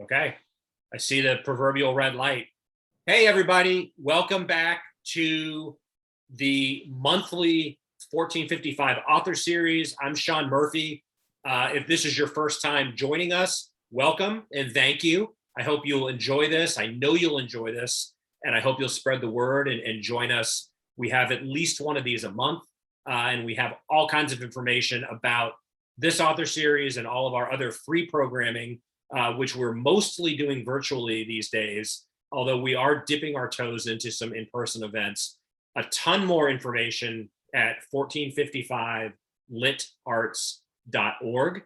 Okay, I see the proverbial red light. Hey, everybody, welcome back to the monthly 1455 author series. I'm Sean Murphy. If this is your first time joining us, welcome and thank you. I hope you'll enjoy this. I know you'll enjoy this, and I hope you'll spread the word and join us. We have at least one of these a month, and we have all kinds of information about this author series and all of our other free programming, which we're mostly doing virtually these days, although we are dipping our toes into some in-person events. A ton more information at 1455litarts.org.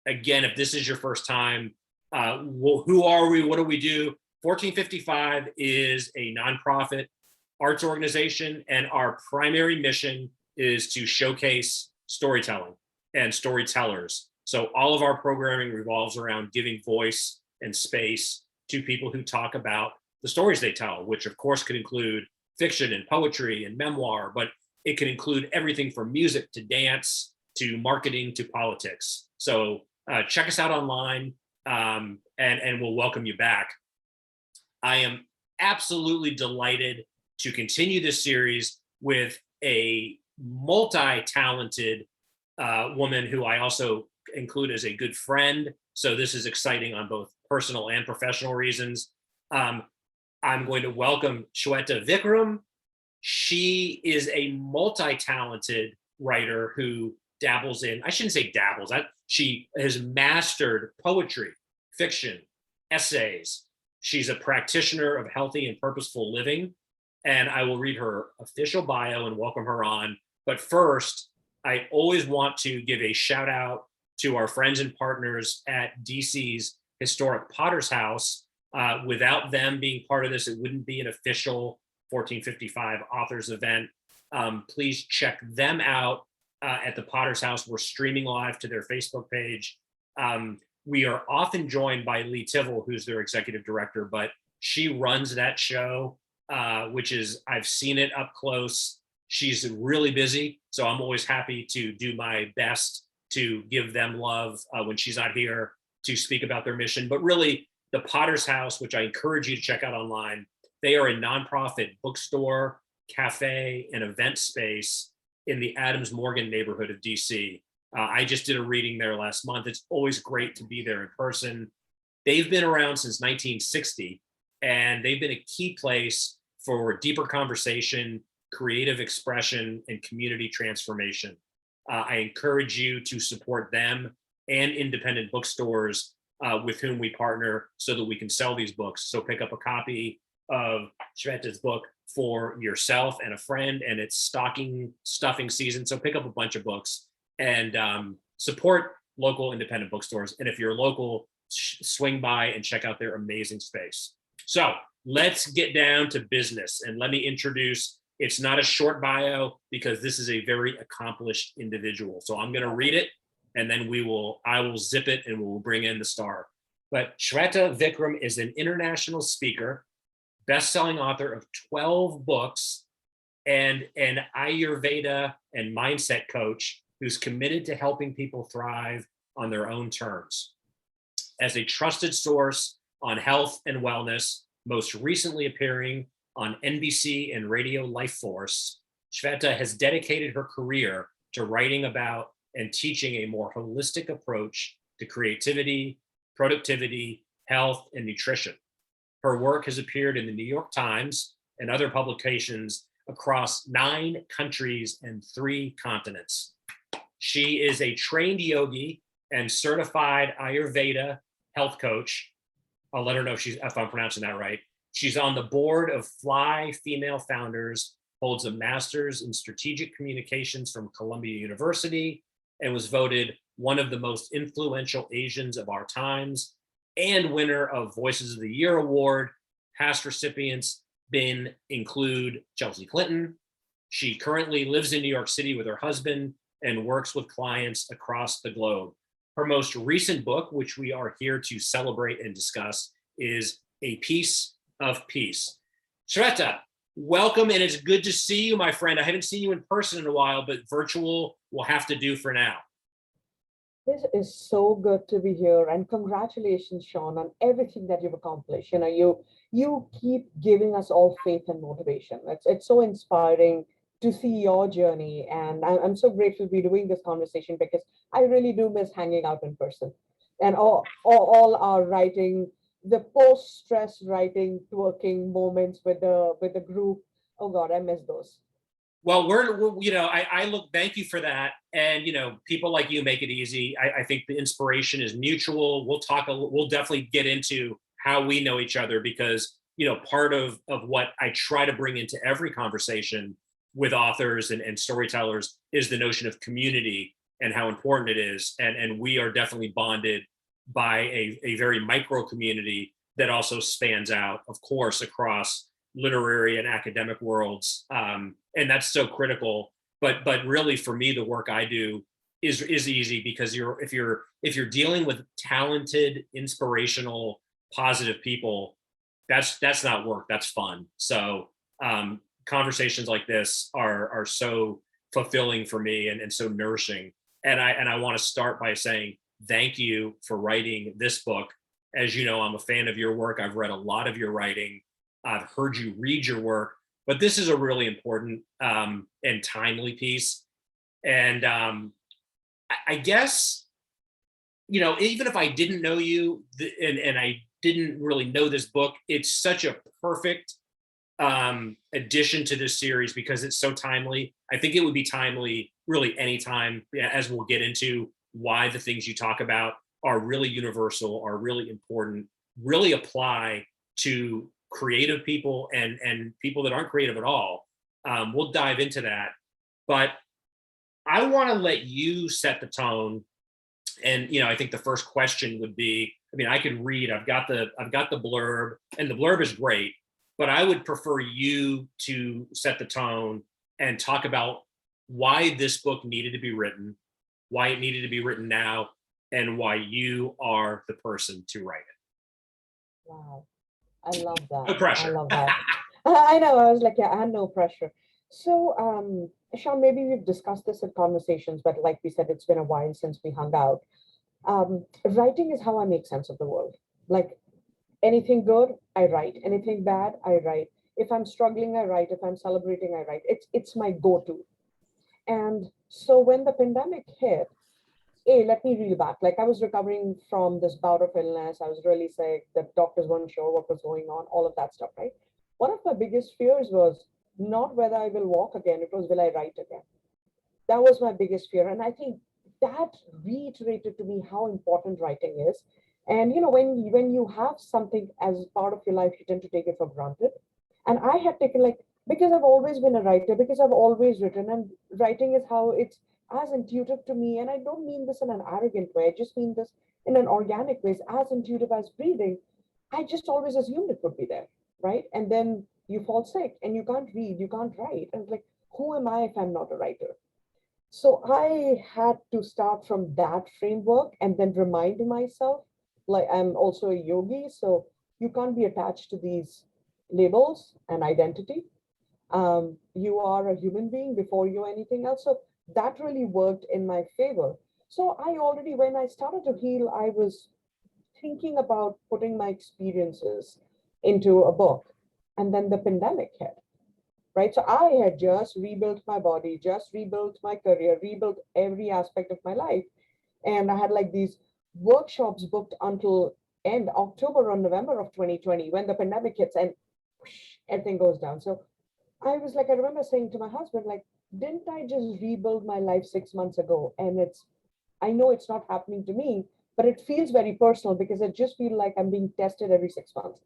Again, if this is your first time, who are we? What do we do? 1455 is a nonprofit arts organization, and our primary mission is to showcase storytelling and storytellers. So all of our programming revolves around giving voice and space to people who talk about the stories they tell, which of course could include fiction and poetry and memoir, but it can include everything from music to dance to marketing to politics. So check us out online, and we'll welcome you back. I am absolutely delighted to continue this series with a multi-talented woman who I also include as a good friend. So this is exciting on both personal and professional reasons. I'm going to welcome Sweta Vikram. She is a multi-talented writer who dabbles in, I shouldn't say dabbles, she has mastered poetry, fiction, essays. She's a practitioner of healthy and purposeful living, and I will read her official bio and welcome her on. But first, I always want to give a shout out to our friends and partners at DC's historic Potter's House. Without them being part of this, it wouldn't be an official 1455 authors event. Please check them out at the Potter's House. We're streaming live to their Facebook page. We are often joined by Lee Tivell, who's their executive director, but she runs that show, which is, I've seen it up close. She's really busy, so I'm always happy to do my best to give them love when she's not here to speak about their mission. But really, the Potter's House, which I encourage you to check out online, they are a nonprofit bookstore, cafe, and event space in the Adams Morgan neighborhood of DC. I just did a reading there last month. It's always great to be there in person. They've been around since 1960, and they've been a key place for deeper conversation, creative expression, and community transformation. I encourage you to support them and independent bookstores with whom we partner so that we can sell these books. So pick up a copy of Sweta's book for yourself and a friend, and it's stocking stuffing season. So pick up a bunch of books and support local independent bookstores. And if you're local, swing by and check out their amazing space. So let's get down to business, and let me introduce, it's not a short bio because this is a very accomplished individual. So I'm going to read it, and then I will zip it and we'll bring in the star. But Sweta Vikram is an international speaker, best-selling author of 12 books, and an Ayurveda and mindset coach who's committed to helping people thrive on their own terms. As a trusted source on health and wellness, most recently appearing on NBC and Radio Lifeforce, Sweta has dedicated her career to writing about and teaching a more holistic approach to creativity, productivity, health, and nutrition. Her work has appeared in the New York Times and other publications across 9 countries and 3 continents. She is a trained yogi and certified Ayurveda health coach. I'll let her know if I'm pronouncing that right. She's on the board of Fly Female Founders, holds a master's in strategic communications from Columbia University, and was voted one of the most influential Asians of our times, and winner of Voices of the Year Award. Past recipients include Chelsea Clinton. She currently lives in New York City with her husband and works with clients across the globe. Her most recent book, which we are here to celebrate and discuss, is A Piece of Peace. Sweta, welcome, and it's good to see you, my friend. I haven't seen you in person in a while, but virtual will have to do for now. This is so good to be here, and congratulations, Sean, on everything that you've accomplished. You keep giving us all faith and motivation. It's so inspiring to see your journey, and I'm so grateful to be doing this conversation because I really do miss hanging out in person, and all our writing, the post-stress writing, working moments with the group. Oh God, I miss those. Well, I look, thank you for that. And, people like you make it easy. I think the inspiration is mutual. We'll definitely get into how we know each other because, part of what I try to bring into every conversation with authors and storytellers is the notion of community and how important it is. And we are definitely bonded by a very micro community that also spans out, of course, across literary and academic worlds. And that's so critical. But really, for me, the work I do is easy because if you're dealing with talented, inspirational, positive people, that's not work. That's fun. So conversations like this are so fulfilling for me and so nourishing. And I want to start by saying thank you for writing this book. As you know, I'm a fan of your work. I've read a lot of your writing. I've heard you read your work, but this is a really important and timely piece. And I guess, even if I didn't know you and I didn't really know this book, it's such a perfect addition to this series because it's so timely. I think it would be timely really anytime, as we'll get into why the things you talk about are really universal, are really important, really apply to creative people and people that aren't creative at all. We'll dive into that, but I want to let you set the tone. And I think the first question would be, I could read. I've got the blurb, and the blurb is great, but I would prefer you to set the tone and talk about why this book needed to be written, why it needed to be written now, and why you are the person to write it. Wow. I love that. No pressure. I love that. I know. I was like, yeah, I had no pressure. So, Sean, maybe we've discussed this in conversations, but like we said, it's been a while since we hung out. Writing is how I make sense of the world. Like anything good, I write. Anything bad, I write. If I'm struggling, I write. If I'm celebrating, I write. It's my go-to. And so when the pandemic hit, let me reel back. Like I was recovering from this bout of illness. I was really sick. The doctors weren't sure what was going on, all of that stuff, right? One of my biggest fears was not whether I will walk again. It was, will I write again? That was my biggest fear. And I think that reiterated to me how important writing is. And, when you have something as part of your life, you tend to take it for granted. And I had taken because I've always been a writer, because I've always written, and writing is how it's as intuitive to me. And I don't mean this in an arrogant way. I just mean this in an organic way. It's as intuitive as breathing. I just always assumed it would be there, right? And then you fall sick and you can't read, you can't write. And it's like, who am I if I'm not a writer? So I had to start from that framework and then remind myself, like I'm also a yogi, so you can't be attached to these labels and identity. You are a human being before you're anything else. So that really worked in my favor. So when I started to heal, I was thinking about putting my experiences into a book. And then the pandemic hit, right? So I had just rebuilt my body, just rebuilt my career, rebuilt every aspect of my life. And I had these workshops booked until end October or November of 2020 when the pandemic hits and whoosh, everything goes down. So I remember saying to my husband, didn't I just rebuild my life 6 months ago? And I know it's not happening to me, but it feels very personal because I just feel like I'm being tested every 6 months.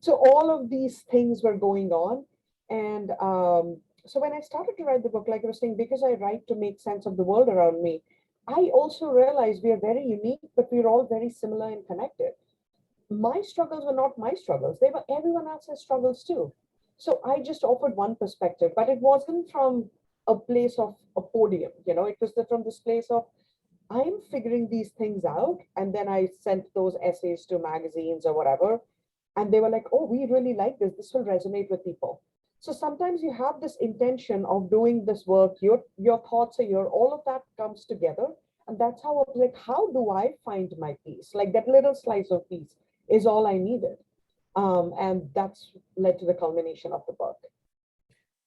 So all of these things were going on. And so when I started to write the book, like I was saying, because I write to make sense of the world around me, I also realized we are very unique, but we're all very similar and connected. My struggles were not my struggles. They were everyone else's struggles too. So I just offered one perspective, but it wasn't from a place of a podium, it was from this place of, I'm figuring these things out. And then I sent those essays to magazines or whatever. And they were like, oh, we really like this. This will resonate with people. So sometimes you have this intention of doing this work, your thoughts are here, all of that comes together. And that's how I was like, how do I find my peace? Like that little slice of peace is all I needed. And that's led to the culmination of the book.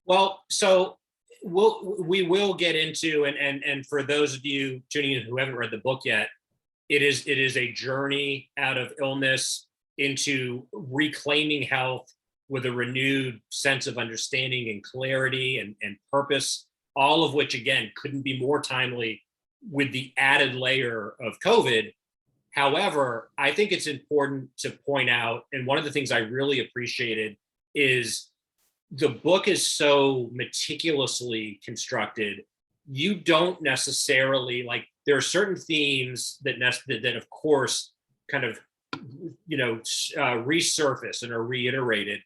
Well, so we will get into, and for those of you tuning in who haven't read the book yet, it is a journey out of illness into reclaiming health with a renewed sense of understanding and clarity and purpose, all of which again couldn't be more timely with the added layer of COVID. However, I think it's important to point out, and one of the things I really appreciated is the book is so meticulously constructed. You don't necessarily, like, there are certain themes that of course kind of resurface and are reiterated,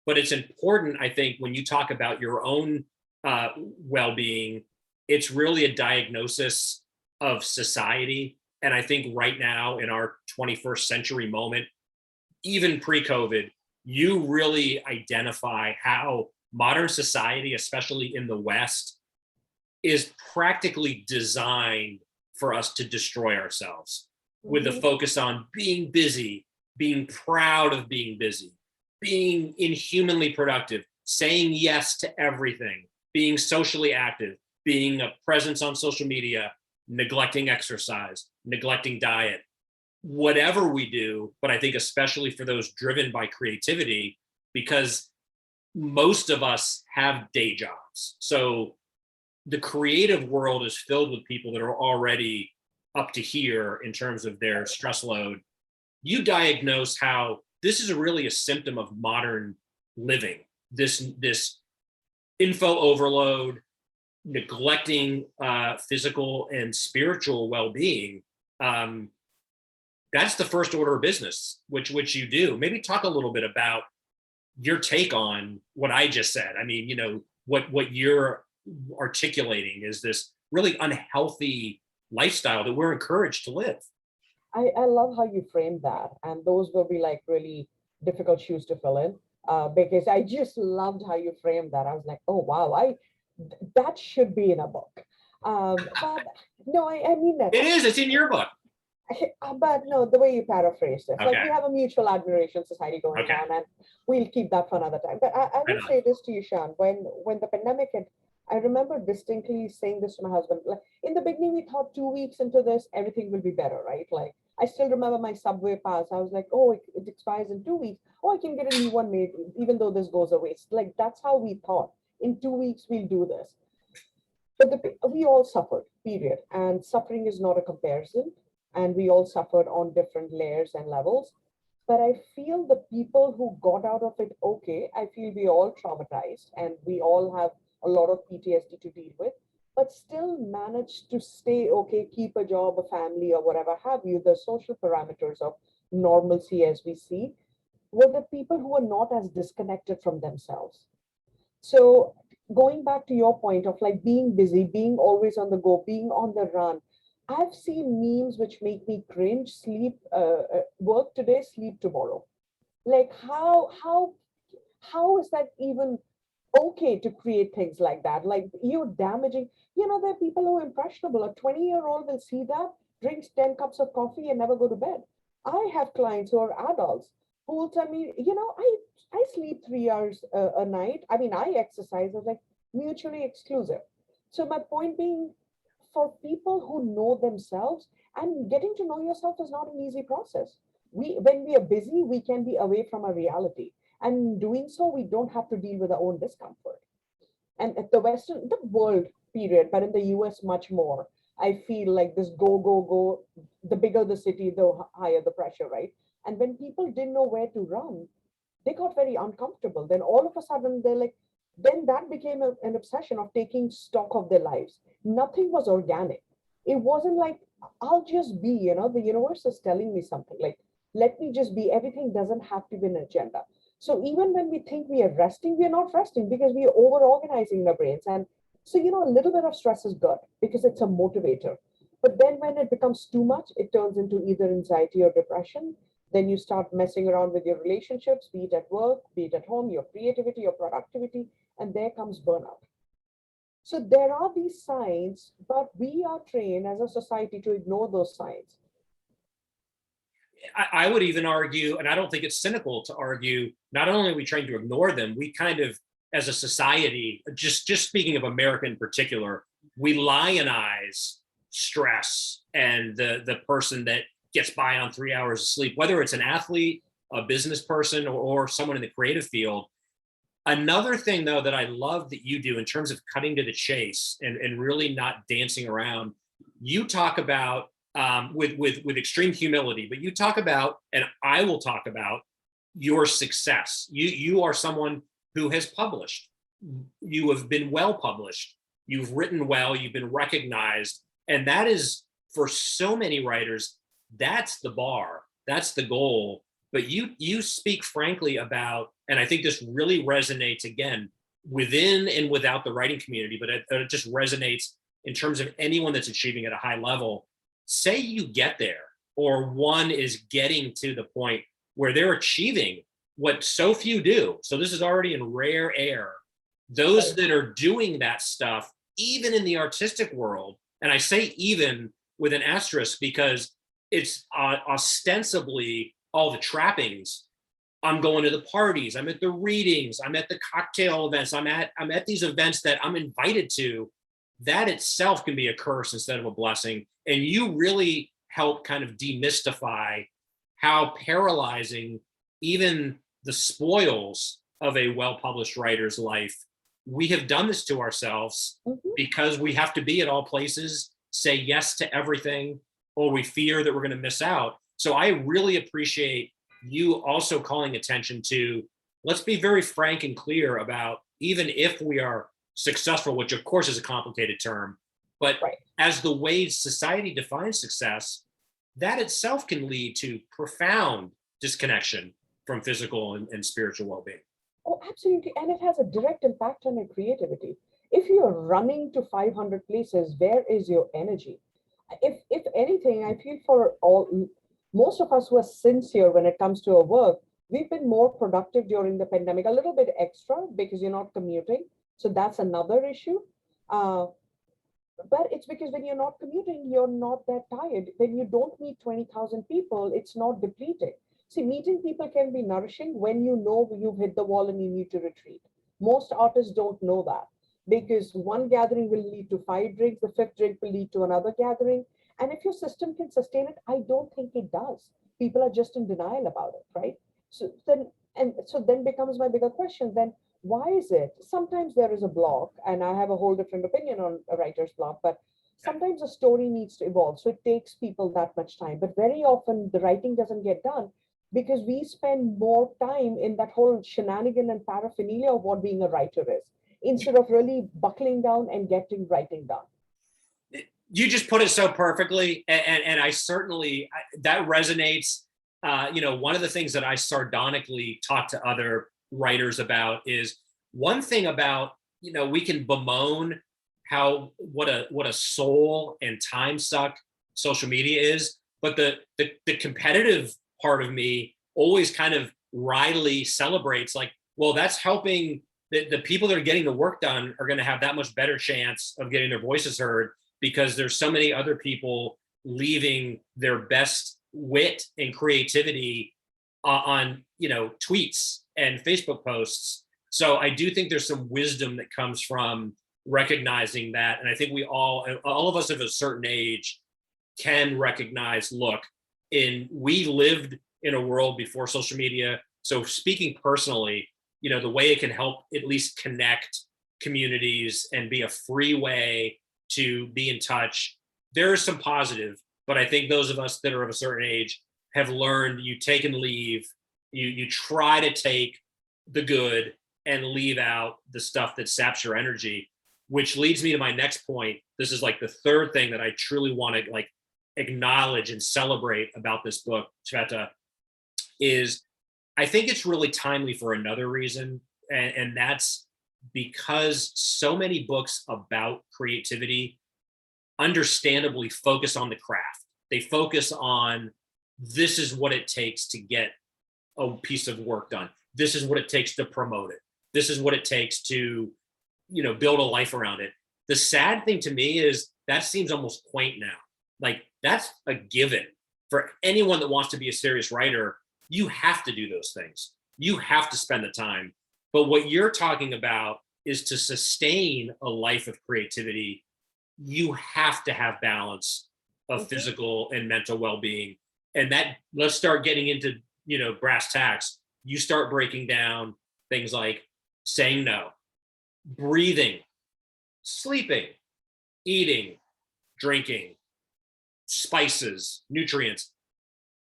but it's important, I think, when you talk about your own well-being, it's really a diagnosis of society. And I think right now in our 21st century moment, even pre-COVID, you really identify how modern society, especially in the West, is practically designed for us to destroy ourselves, with a focus on being busy, being proud of being busy, being inhumanly productive, saying yes to everything, being socially active, being a presence on social media, neglecting exercise, neglecting diet, whatever we do. But I think especially for those driven by creativity, because most of us have day jobs. So the creative world is filled with people that are already up to here in terms of their stress load. You diagnose how this is really a symptom of modern living, this info overload, neglecting physical and spiritual well-being. That's the first order of business, which you do. Maybe talk a little bit about your take on what I just said. I mean, what you're articulating is this really unhealthy lifestyle that we're encouraged to live. I love how you framed that. And those will be like really difficult shoes to fill in, because I just loved how you framed that. I was like, oh, wow, that should be in a book. But no, I mean that. It is, it's in your book. But no, the way you paraphrased it, like Okay. we have a mutual admiration society going Okay. on, and we'll keep that for another time. But I will say this to you, Sean, when the pandemic hit, I remember distinctly saying this to my husband. Like in the beginning, we thought 2 weeks into this, everything will be better, right? Like I still remember my subway pass. I was like, oh, it expires in 2 weeks. Oh, I can get a new one made, even though this goes away. Like that's how we thought. In 2 weeks, we'll do this. But we all suffered, period. And suffering is not a comparison. And we all suffered on different layers and levels. But I feel the people who got out of it okay, I feel we all traumatized and we all have a lot of PTSD to deal with, but still managed to stay okay, keep a job, a family, or whatever have you, the social parameters of normalcy as we see, were the people who were not as disconnected from themselves. So going back to your point of like being busy, being always on the go, being on the run, I've seen memes which make me cringe. Work today, sleep tomorrow. Like how is that even okay to create things like that? Like you're damaging. There are people who are impressionable. A 20-year-old will see that, drinks 10 cups of coffee and never go to bed. I have clients who are adults who will tell me, I sleep 3 hours a night. I mean, I exercise. I was like mutually exclusive. So my point being, for people who know themselves, and getting to know yourself is not an easy process. When we are busy, we can be away from our reality. And in doing so, we don't have to deal with our own discomfort. And at the world period, but in the US much more, I feel like this go, go, go, the bigger the city, the higher the pressure, right? And when people didn't know where to run, they got very uncomfortable. Then all of a sudden, then that became an obsession of taking stock of their lives. Nothing was organic. It wasn't like, I'll just be, the universe is telling me something. Like, let me just be. Everything doesn't have to be an agenda. So even when we think we are resting, we are not resting because we are over organizing our brains. And so, a little bit of stress is good because it's a motivator. But then when it becomes too much, it turns into either anxiety or depression. Then you start messing around with your relationships, be it at work, be it at home, your creativity, your productivity, and there comes burnout. So there are these signs, but we are trained as a society to ignore those signs. I would even argue, and I don't think it's cynical to argue, not only are we trained to ignore them, we kind of, as a society, just speaking of America in particular, we lionize stress and the person that gets by on 3 hours of sleep, whether it's an athlete, a business person, or someone in the creative field. Another thing, though, that I love that you do in terms of cutting to the chase and really not dancing around, you talk about with extreme humility, but you talk about, and I will talk about, your success. You are someone who has published. You have been well published. You've written well. You've been recognized, and that is, for so many writers, that's the bar. That's the goal. But you speak frankly about, and I think this really resonates, again, within and without the writing community, but it just resonates in terms of anyone that's achieving at a high level. Say you get there, or one is getting to the point where they're achieving what so few do. So this is already in rare air. Those that are doing that stuff, even in the artistic world, and I say even with an asterisk because it's ostensibly all the trappings. I'm going to the parties, I'm at the readings, I'm at the cocktail events, I'm at these events that I'm invited to. That itself can be a curse instead of a blessing. And you really help kind of demystify how paralyzing even the spoils of a well-published writer's life. We have done this to ourselves because we have to be at all places, say yes to everything, or we fear that we're going to miss out. So I really appreciate you also calling attention to, let's be very frank and clear about, even if we are successful, which of course is a complicated term, but as the way society defines success, that itself can lead to profound disconnection from physical and spiritual well-being. Oh, absolutely. And it has a direct impact on your creativity. If you're running to 500 places, where is your energy? If anything, I feel for most of us who are sincere when it comes to our work, we've been more productive during the pandemic, a little bit extra because you're not commuting. So that's another issue. But it's because when you're not commuting, you're not that tired. When you don't meet 20,000 people, it's not depleting. See, meeting people can be nourishing when you know you've hit the wall and you need to retreat. Most artists don't know that because one gathering will lead to 5 drinks, the 5th drink will lead to another gathering. And if your system can sustain it, I don't think it does. People are just in denial about it, right? So then becomes my bigger question, then why is it? Sometimes there is a block, and I have a whole different opinion on a writer's block, but sometimes a story needs to evolve. So it takes people that much time. But very often the writing doesn't get done because we spend more time in that whole shenanigan and paraphernalia of what being a writer is, instead of really buckling down and getting writing done. You just put it so perfectly, and I certainly, that resonates. One of the things that I sardonically talk to other writers about is, one thing about, we can bemoan what a soul and time suck social media is, but the competitive part of me always kind of wryly celebrates, like, well, that's helping the people that are getting the work done are going to have that much better chance of getting their voices heard, because there's so many other people leaving their best wit and creativity on tweets and Facebook posts. So I do think there's some wisdom that comes from recognizing that. And I think all of us of a certain age can recognize, look, we lived in a world before social media. So speaking personally, the way it can help at least connect communities and be a free way to be in touch, there is some positive, but I think those of us that are of a certain age have learned, you take and leave, you try to take the good and leave out the stuff that saps your energy, which leads me to my next point. This is like the third thing that I truly want to acknowledge and celebrate about this book, Sweta, is I think it's really timely for another reason, and that's because so many books about creativity understandably focus on the craft. They focus on, this is what it takes to get a piece of work done. This is what it takes to promote it. This is what it takes to, build a life around it. The sad thing to me is that seems almost quaint now. Like that's a given for anyone that wants to be a serious writer. You have to do those things. You have to spend the time. But what you're talking about is to sustain a life of creativity. You have to have balance of physical and mental well-being. And that, let's start getting into, brass tacks. You start breaking down things like saying no, breathing, sleeping, eating, drinking, spices, nutrients.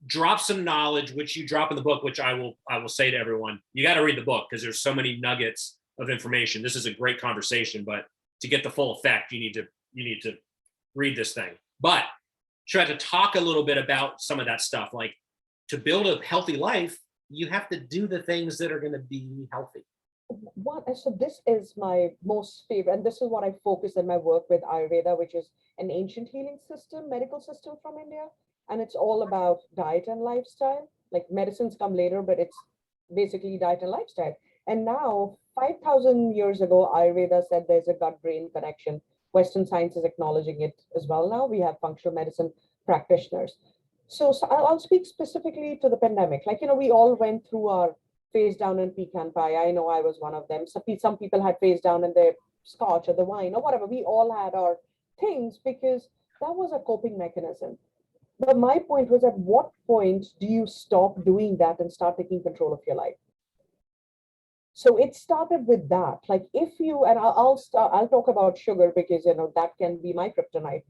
Drop some knowledge, which you drop in the book, which I will say to everyone, you got to read the book because there's so many nuggets of information. This is a great conversation, but to get the full effect, you need to read this thing. But try to talk a little bit about some of that stuff. Like, to build a healthy life, you have to do the things that are going to be healthy. So this is my most favorite, and this is what I focus in my work with Ayurveda, which is an ancient healing system, medical system from India. And it's all about diet and lifestyle. Like medicines come later, but it's basically diet and lifestyle. And now, 5,000 years ago, Ayurveda said there's a gut-brain connection. Western science is acknowledging it as well now. We have functional medicine practitioners. So I'll speak specifically to the pandemic. Like, we all went through our face down in pecan pie. I know I was one of them. Some people had face down in their scotch or the wine or whatever. We all had our things because that was a coping mechanism. But my point was, at what point do you stop doing that and start taking control of your life? So it started with that. Like if you, and I'll talk about sugar because, that can be my kryptonite.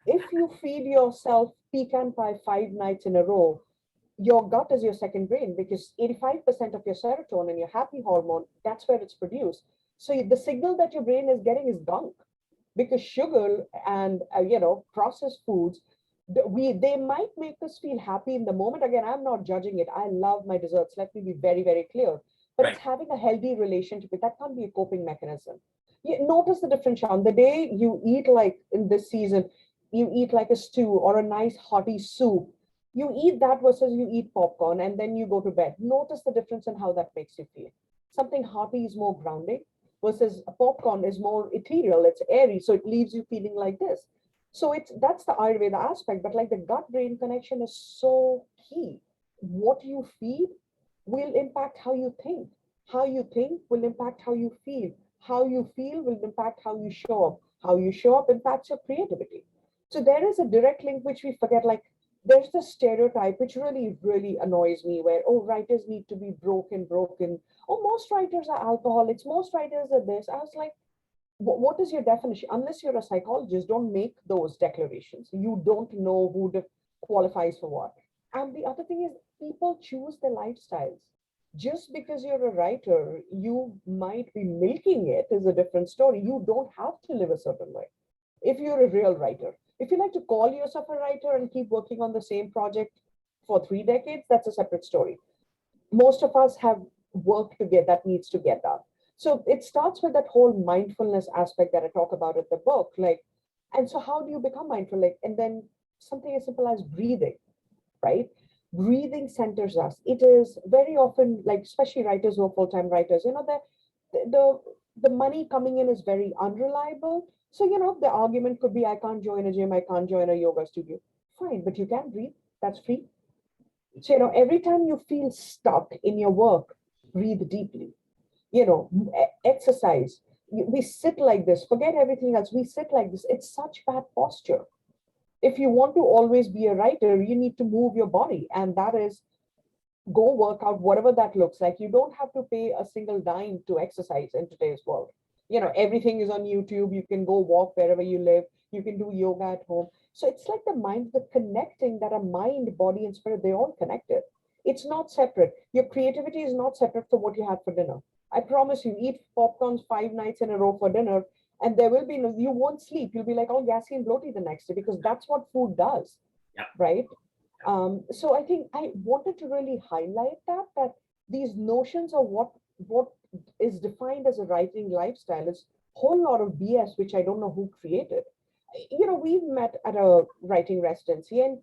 If you feed yourself pecan pie 5 nights in a row, your gut is your second brain because 85% of your serotonin, your happy hormone, that's where it's produced. So the signal that your brain is getting is gunk because sugar and, processed foods, they might make us feel happy in the moment. Again, I'm not judging it. I love my desserts. Let me be very, very clear. But Right. It's having a healthy relationship with that can't be a coping mechanism. You notice the difference, Sean. The day you eat, like in this season, you eat like a stew or a nice hearty soup. You eat that versus you eat popcorn and then you go to bed. Notice the difference in how that makes you feel. Something hearty is more grounding versus a popcorn is more ethereal. It's airy, so it leaves you feeling like this. So that's the Ayurveda aspect, but like the gut-brain connection is so key. What you feed will impact how you think. How you think will impact how you feel. How you feel will impact how you show up. How you show up impacts your creativity. So there is a direct link which we forget. Like there's the stereotype which really, really annoys me where, writers need to be broken. Most writers are alcoholics. Most writers are this. I was like, what is your definition? Unless you're a psychologist, don't make those declarations. You don't know who qualifies for what. And the other thing is people choose their lifestyles. Just because you're a writer, you might be milking it is a different story. You don't have to live a certain way. If you're a real writer, if you like to call yourself a writer and keep working on the same project for 3 decades, that's a separate story. Most of us have work to get that needs to get done. So it starts with that whole mindfulness aspect that I talk about in the book. Like, and so how do you become mindful? Like, and then something as simple as breathing, right? Breathing centers us. It is very often, like, especially writers who are full-time writers, the money coming in is very unreliable. So, the argument could be, I can't join a gym, I can't join a yoga studio. Fine, but you can breathe. That's free. So, every time you feel stuck in your work, breathe deeply. Exercise. We sit like this, forget everything else. We sit like this. It's such bad posture. If you want to always be a writer, you need to move your body. And that is go work out, whatever that looks like. You don't have to pay a single dime to exercise in today's world. Everything is on YouTube. You can go walk wherever you live. You can do yoga at home. So it's like the mind, the connecting that a mind, body, and spirit, they're all connected. It's not separate. Your creativity is not separate from what you had for dinner. I promise you, eat popcorns 5 nights in a row for dinner, and there will be you won't sleep. You'll be like all gassy and bloated the next day because that's what food does, right? So I think I wanted to really highlight that these notions of what is defined as a writing lifestyle is a whole lot of BS, which I don't know who created. We've met at a writing residency, and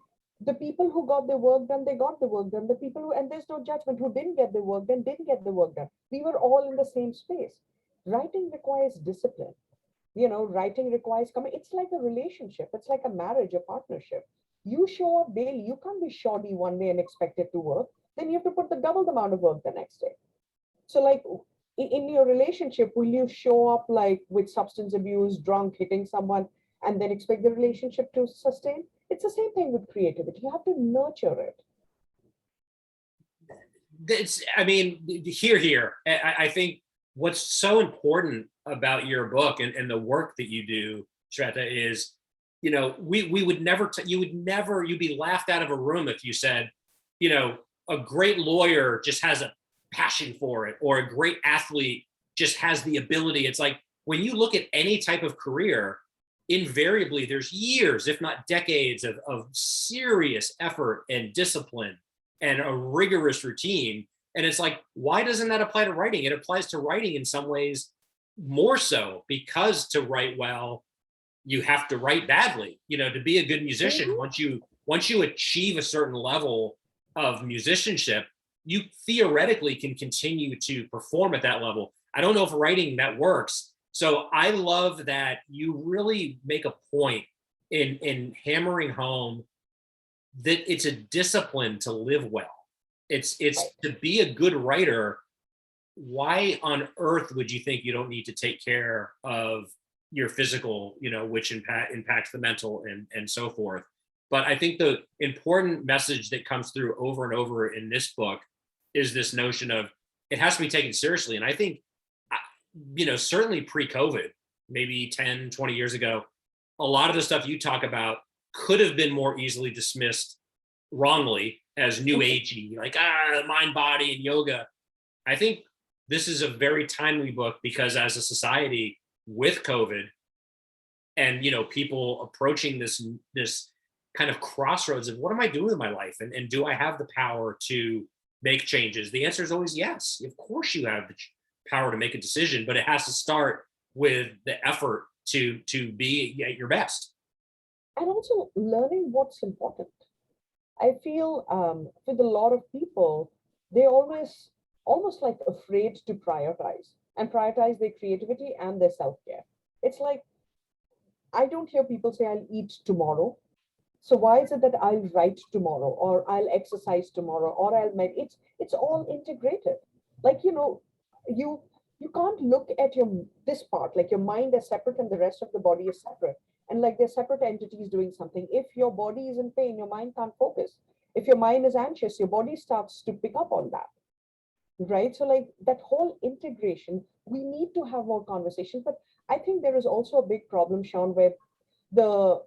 the people who got their work done, they got the work done. The people and there's no judgment, who didn't get the work done, didn't get the work done. We were all in the same space. Writing requires discipline. Writing requires coming. It's like a relationship. It's like a marriage, a partnership. You show up daily. You can't be shoddy one day and expect it to work. Then you have to put the double the amount of work the next day. So like in your relationship, will you show up like with substance abuse, drunk, hitting someone, and then expect the relationship to sustain? It's the same thing with creativity. You have to nurture it. Here. I think what's so important about your book and the work that you do, Shweta, is, we would never, you'd be laughed out of a room if you said, a great lawyer just has a passion for it, or a great athlete just has the ability. It's like, when you look at any type of career, invariably there's years, if not decades, of serious effort and discipline and a rigorous routine. And it's like, why doesn't that apply to writing? It applies to writing in some ways more so, because to write well, you have to write badly. To be a good musician, once you achieve a certain level of musicianship, you theoretically can continue to perform at that level. I don't know if writing that works. So I love that you really make a point in hammering home that it's a discipline to live well. It's to be a good writer. Why on earth would you think you don't need to take care of your physical, which impacts the mental and so forth? But I think the important message that comes through over and over in this book is this notion of it has to be taken seriously. And I think, certainly pre-COVID, maybe 10, 20 years ago, a lot of the stuff you talk about could have been more easily dismissed wrongly as new agey, like mind, body, and yoga. I think this is a very timely book, because as a society with COVID and people approaching this kind of crossroads of, what am I doing with my life, and do I have the power to make changes? The answer is always yes. Of course you have the power to make a decision, but it has to start with the effort to be at your best. And also learning what's important. I feel with a lot of people, they always almost like afraid to prioritize their creativity and their self-care. It's like, I don't hear people say, I'll eat tomorrow. So why is it that I'll write tomorrow, or I'll exercise tomorrow, or I'll meditate? It's all integrated. Like, you can't look at this part, like your mind is separate and the rest of the body is separate. And like they're separate entities doing something. If your body is in pain, your mind can't focus. If your mind is anxious, your body starts to pick up on that. Right? So like that whole integration, we need to have more conversations. But I think there is also a big problem, Sean, where the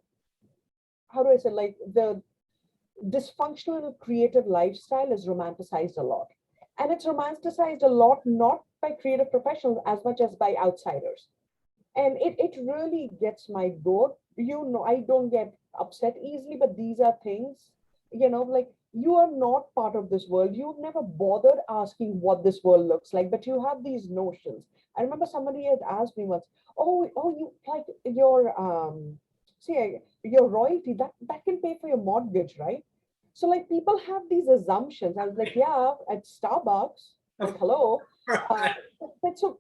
dysfunctional creative lifestyle is romanticized a lot. And it's romanticized a lot, not by creative professionals as much as by outsiders. And it really gets my goat. I don't get upset easily, but these are things, like, you are not part of this world. You've never bothered asking what this world looks like, but you have these notions. I remember somebody had asked me once, oh, you like your royalty, that can pay for your mortgage, right? So like people have these assumptions. I was like, yeah, at Starbucks, like, hello. But so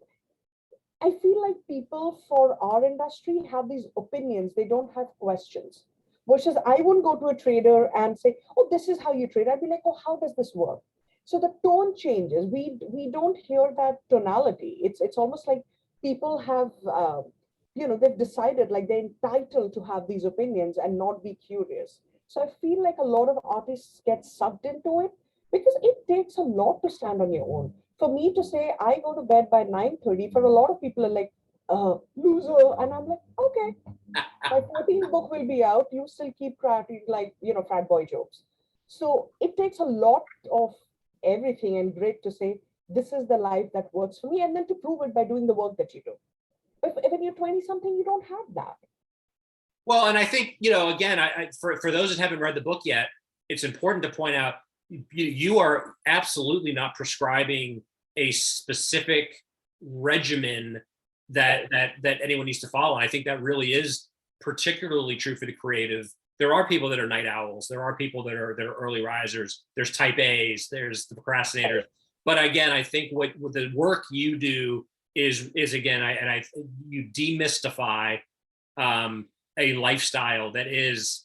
I feel like people for our industry have these opinions. They don't have questions. Versus I wouldn't go to a trader and say, oh, this is how you trade. I'd be like, oh, how does this work? So the tone changes. We don't hear that tonality. It's almost like people have, they've decided like they're entitled to have these opinions and not be curious. So I feel like a lot of artists get sucked into it because it takes a lot to stand on your own. For me to say I go to bed by 9:30, for a lot of people are like, loser. And I'm like, okay, my 14th book will be out. You still keep crafting like, frat boy jokes. So it takes a lot of everything and grit to say, this is the life that works for me. And then to prove it by doing the work that you do. But when you're 20 something, you don't have that. Well, and I think, again, for those that haven't read the book yet, it's important to point out you are absolutely not prescribing a specific regimen that anyone needs to follow. I think that really is particularly true for the creative. There are people that are night owls. There are people that are early risers. There's type A's. There's the procrastinators. But again, I think what the work you do is again, you demystify a lifestyle that is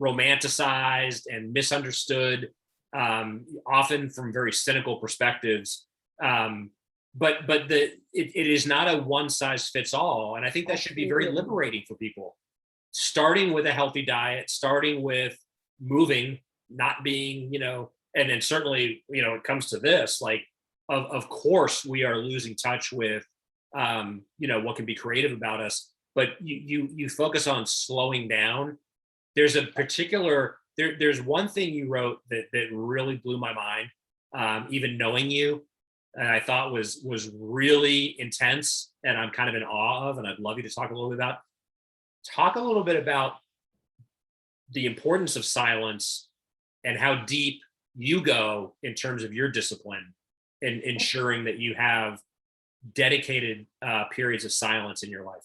romanticized and misunderstood, often from very cynical perspectives. But it is not a one size fits all, and I think that should be very liberating for people. Starting with a healthy diet, starting with moving, not being, and then certainly, it comes to this, like, of course we are losing touch with, what can be creative about us, but you focus on slowing down. There's a particular, there's one thing you wrote that really blew my mind, even knowing you, and I thought was really intense, and I'm kind of in awe of, and I'd love you to talk a little bit about the importance of silence and how deep you go in terms of your discipline in ensuring that you have dedicated periods of silence in your life.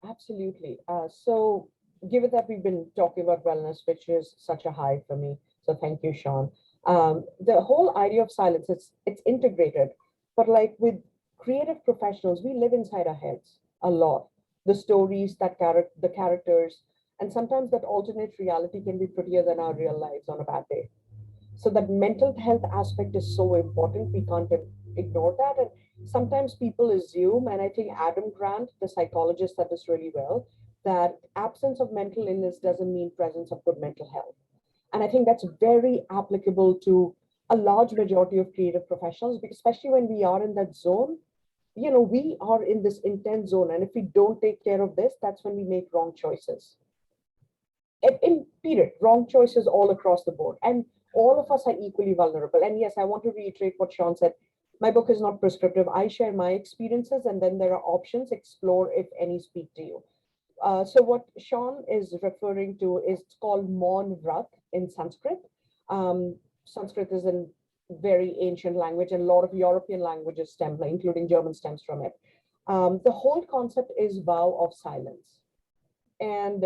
Absolutely. So given that we've been talking about wellness, which is such a high for me, so thank you, Sean. The whole idea of silence, it's integrated, but like with creative professionals, we live inside our heads a lot. The stories, the characters, and sometimes that alternate reality can be prettier than our real lives on a bad day. So that mental health aspect is so important. We can't ignore that. And sometimes people assume, and I think Adam Grant, the psychologist, said this really well, that absence of mental illness doesn't mean presence of good mental health. And I think that's very applicable to a large majority of creative professionals, because especially when we are in that zone, we are in this intense zone. And if we don't take care of this, that's when we make wrong choices. In period, wrong choices all across the board. And all of us are equally vulnerable. And yes, I want to reiterate what Sean said. My book is not prescriptive. I share my experiences, and then there are options. Explore if any speak to you. So what Sean is referring to is called Maun Vrat in Sanskrit. Sanskrit is a very ancient language, and a lot of European languages stem, including German, stems from it. The whole concept is vow of silence. And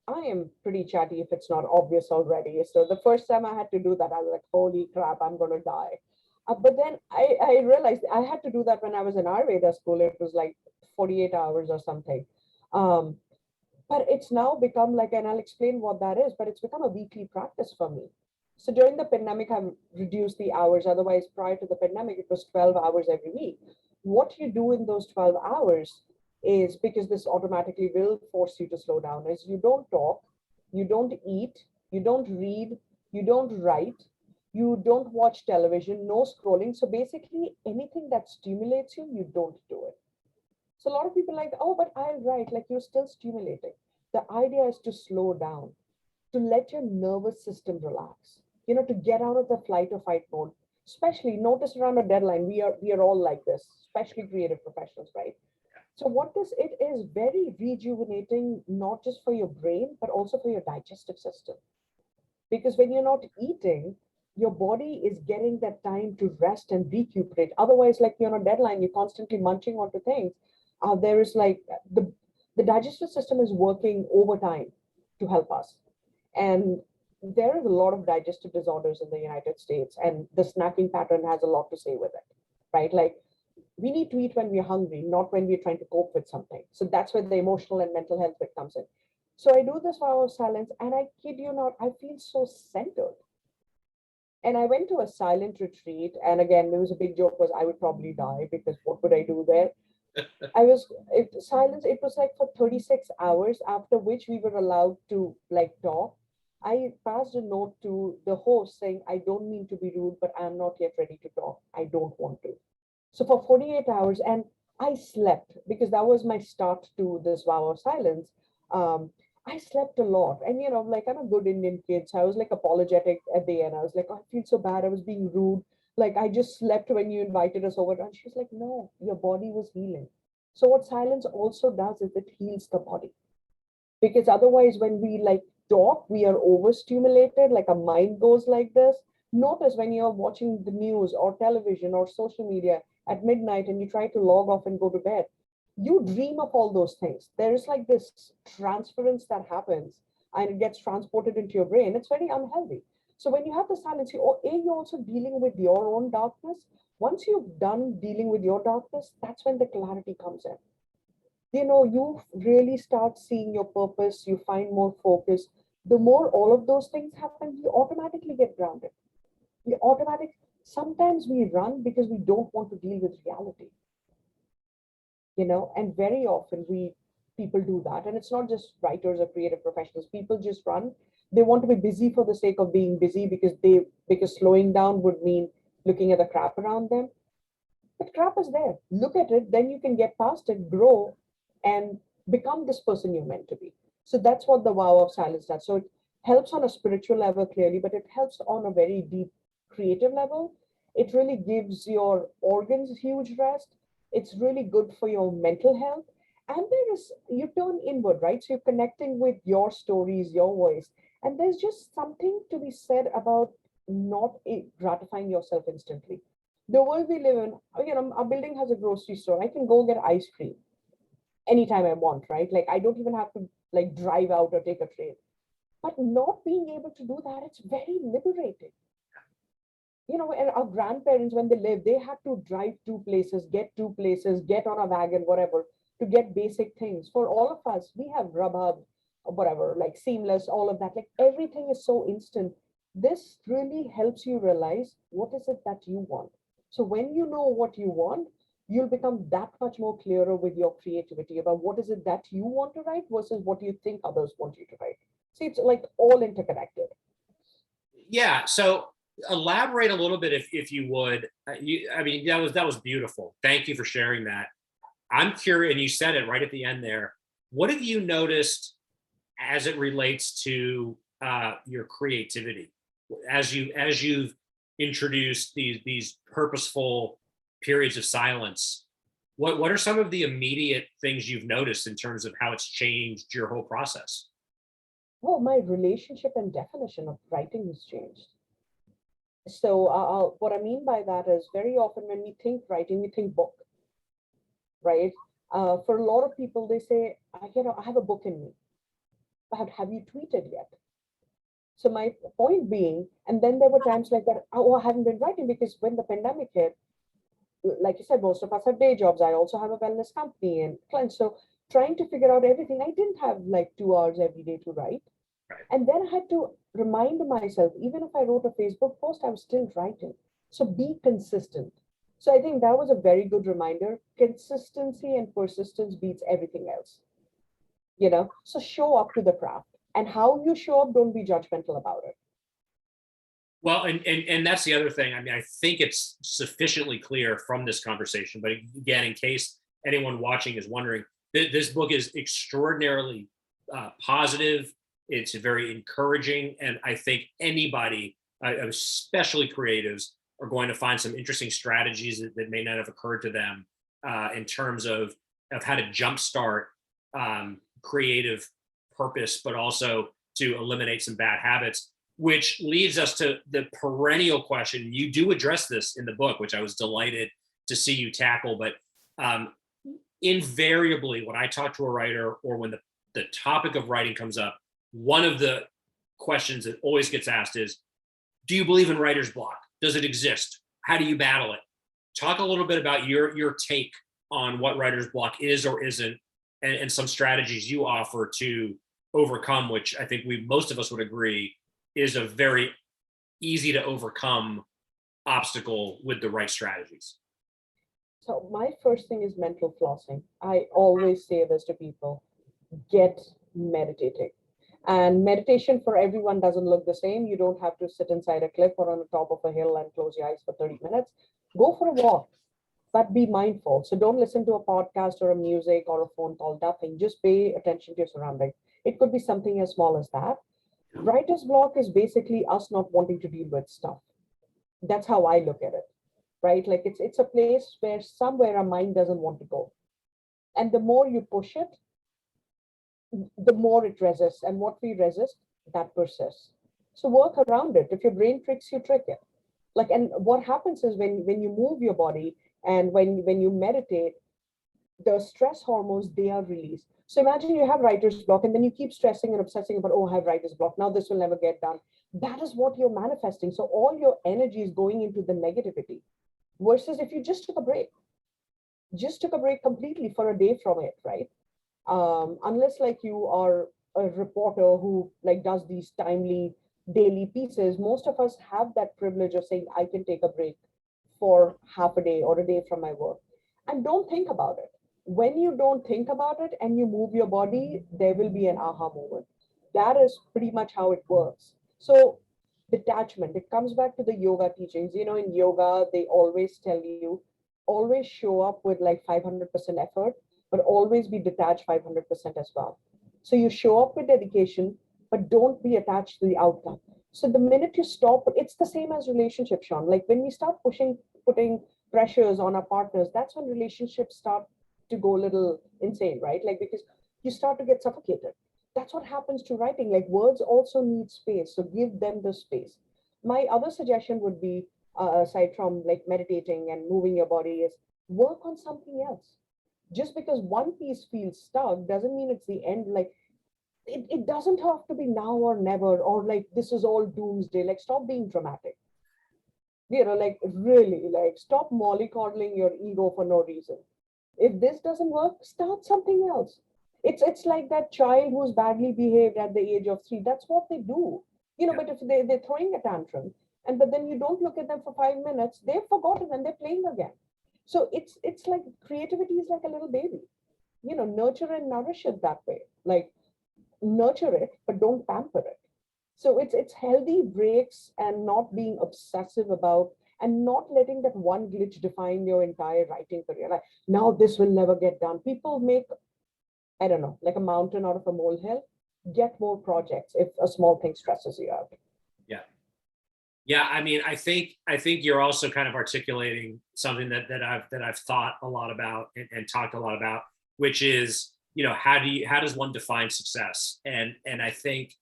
I am pretty chatty if it's not obvious already. So the first time I had to do that, I was like, holy crap, I'm going to die. But then I realized I had to do that when I was in Ayurveda school. It was like 48 hours or something. But it's now become like, and I'll explain what that is, but it's become a weekly practice for me. So during the pandemic, I've reduced the hours. Otherwise, prior to the pandemic, it was 12 hours every week. What you do in those 12 hours is, because this automatically will force you to slow down, is you don't talk, you don't eat, you don't read, you don't write, you don't watch television, no scrolling. So basically anything that stimulates you, you don't do it. So a lot of people are like, oh, but I'll write. Like, you're still stimulating. The idea is to slow down, to let your nervous system relax, to get out of the flight or fight mode. Especially notice around a deadline, we are all like this, especially creative professionals, right? So it is very rejuvenating, not just for your brain, but also for your digestive system. Because when you're not eating, your body is getting that time to rest and recuperate. Otherwise, like you're on a deadline, you're constantly munching onto things. There is like the digestive system is working overtime to help us. And there is a lot of digestive disorders in the United States, and the snacking pattern has a lot to say with it, right? Like, we need to eat when we're hungry, not when we're trying to cope with something. So that's where the emotional and mental health bit comes in. So I do this vow of silence, and I kid you not, I feel so centered. And I went to a silent retreat. And again, there was a big joke was I would probably die, because what would I do there? Silence, it was like for 36 hours, after which we were allowed to like talk. I passed a note to the host saying, I don't mean to be rude, but I'm not yet ready to talk. I don't want to. So for 48 hours, and I slept, because that was my start to this vow of silence. I slept a lot. And, like, I'm a good Indian kid. So I was like apologetic at the end. I was like, oh, I feel so bad. I was being rude. Like, I just slept when you invited us over. And she's like, no, your body was healing. So what silence also does is it heals the body. Because otherwise, when we like talk, we are overstimulated, like our mind goes like this. Notice when you're watching the news or television or social media at midnight and you try to log off and go to bed, you dream of all those things. There is like this transference that happens and it gets transported into your brain. It's very unhealthy. So when you have the silence, you're also dealing with your own darkness. Once you've done dealing with your darkness, that's when the clarity comes in. You really start seeing your purpose, you find more focus. The more all of those things happen, you automatically get grounded. Sometimes we run because we don't want to deal with reality, and very often people do that. And it's not just writers or creative professionals. People just run. They want to be busy for the sake of being busy because slowing down would mean looking at the crap around them. But crap is there. Look at it, then you can get past it, grow, and become this person you're meant to be. So that's what the wow of silence does. So it helps on a spiritual level, clearly, but it helps on a very deep creative level. It really gives your organs huge rest. It's really good for your mental health. And you turn inward, right? So you're connecting with your stories, your voice. And there's just something to be said about not gratifying yourself instantly. The world we live in, our building has a grocery store. I can go get ice cream anytime I want, right? Like I don't even have to like drive out or take a train. But not being able to do that, it's very liberating. And our grandparents, when they lived, they had to drive two places, get on a wagon, whatever, to get basic things. For all of us, we have Grubhub, or whatever, like Seamless, all of that. Like everything is so instant. This really helps you realize what is it that you want. So when you know what you want, you'll become that much more clearer with your creativity about what is it that you want to write versus what you think others want you to write. See, it's like all interconnected. Yeah. So elaborate a little bit, if you would. That was beautiful. Thank you for sharing that. I'm curious, and you said it right at the end there. What have you noticed as it relates to your creativity as you've introduced these purposeful periods of silence? What are some of the immediate things you've noticed in terms of how it's changed your whole process? Well, my relationship and definition of writing has changed. So what I mean by that is very often when we think writing, we think book, right? For a lot of people, they say, I have a book in me. But have you tweeted yet? So my point being, and then there were times like that, oh, I haven't been writing because when the pandemic hit, like you said, most of us have day jobs. I also have a wellness company and clients. So trying to figure out everything, I didn't have like 2 hours every day to write. Right. And then I had to remind myself, even if I wrote a Facebook post, I was still writing. So be consistent. So I think that was a very good reminder. Consistency and persistence beats everything else. So show up to the craft. And how you show up, don't be judgmental about it. Well, and that's the other thing. I mean, I think it's sufficiently clear from this conversation, but again, in case anyone watching is wondering, this book is extraordinarily positive. It's very encouraging, and I think anybody, especially creatives, are going to find some interesting strategies that may not have occurred to them in terms of how to jumpstart creative purpose, but also to eliminate some bad habits. Which leads us to the perennial question. You do address this in the book, which I was delighted to see you tackle. But invariably, when I talk to a writer or when the topic of writing comes up, one of the questions that always gets asked is, do you believe in writer's block? Does it exist? How do you battle it? Talk a little bit about your take on what writer's block is or isn't, and some strategies you offer to overcome, which I think most of us would agree is a very easy to overcome obstacle with the right strategies. So my first thing is mental flossing. I always say this to people, get meditating. And meditation for everyone doesn't look the same. You don't have to sit inside a cliff or on the top of a hill and close your eyes for 30 minutes. Go for a walk, but be mindful. So don't listen to a podcast or a music or a phone call, nothing. Just pay attention to your surroundings. It could be something as small as that. Writer's block is basically us not wanting to deal with stuff. That's how I look at it, right? Like it's a place where somewhere our mind doesn't want to go. And the more you push it, the more it resists. And what we resist, that persists. So work around it. If your brain tricks you, trick it. And what happens is when you move your body and when you meditate, the stress hormones, they are released. So imagine you have writer's block and then you keep stressing and obsessing about, oh, I have writer's block. Now this will never get done. that is what you're manifesting. So all your energy is going into the negativity. Versus if you just took a break completely for a day from it, right? Unless like you are a reporter who like does these timely daily pieces, most of us have that privilege of saying, I can take a break for half a day or a day from my work. And don't think about it. When you don't think about it and you move your body, there will be an aha moment. That is pretty much how it works. So detachment, it comes back to the yoga teachings. You know, in yoga, they always tell you, always show up with like 500% effort, but always be detached 500% as well. So you show up with dedication, but don't be attached to the outcome. So the minute you stop, it's the same as relationship, Sean. Like when we start putting pressures on our partners, that's when relationships start to go a little insane, right? Like because you start to get suffocated. That's what happens to writing. Like words also need space, so give them the space. My other suggestion would be, aside from like meditating and moving your body, is work on something else. Just because one piece feels stuck doesn't mean it's the end. Like it doesn't have to be now or never, or like this is all doomsday. Like stop being dramatic. You know, like really, like stop mollycoddling your ego for no reason. If this doesn't work, start something else. It's like that child who's badly behaved at the age of 3. That's what they do. You know, Yeah. but if they're throwing a tantrum, and but then you don't look at them for 5 minutes, they've forgotten and they're playing again. So it's like creativity is like a little baby. You know, nurture and nourish it that way. Like nurture it, but don't pamper it. So it's healthy breaks and not being obsessive about and not letting that one glitch define your entire writing career. Like now this will never get done. People make, I don't know, like a mountain out of a molehill. Get more projects if a small thing stresses you out. Yeah. Yeah, I mean, I think you're also kind of articulating something that I've thought a lot about and talked a lot about, which is, you know, how does one define success? And I think